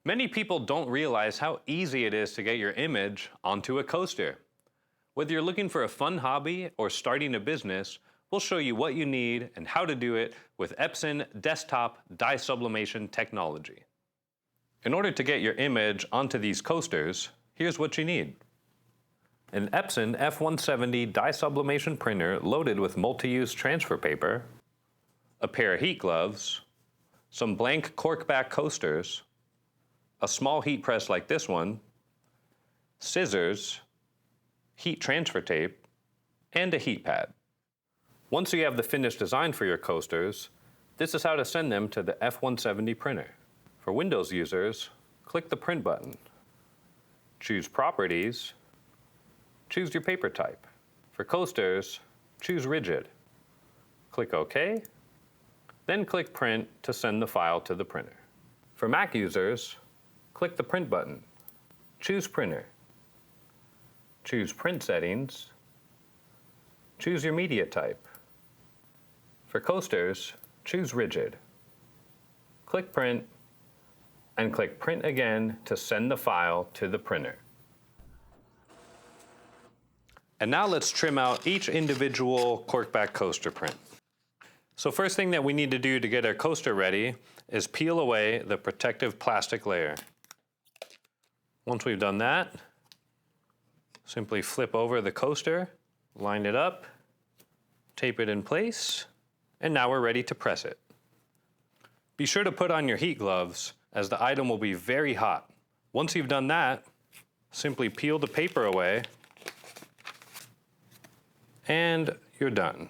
Many people don't realize how easy it is to get your image onto a coaster. Whether you're looking for a fun hobby or starting a business, we'll show you what you need and how to do it with Epson desktop dye sublimation technology. In order to get your image onto these coasters, here's what you need. An Epson F170 dye sublimation printer loaded with multi-use transfer paper, a pair of heat gloves, some blank corkback coasters, a small heat press like this one, scissors, heat transfer tape, and a heat pad. Once you have the finished design for your coasters, this is how to send them to the F170 printer. For Windows users, click the Print button. Choose Properties. Choose your paper type. For coasters, choose Rigid. Click OK. Then click Print to send the file to the printer. For Mac users, click the Print button. Choose Printer. Choose Print Settings. Choose your media type. For coasters, choose Rigid. Click Print, and click Print again to send the file to the printer. And now let's trim out each individual corkback coaster print. So first thing that we need to do to get our coaster ready is peel away the protective plastic layer. Once we've done that, simply flip over the coaster, line it up, tape it in place, and now we're ready to press it. Be sure to put on your heat gloves as the item will be very hot. Once you've done that, simply peel the paper away and you're done.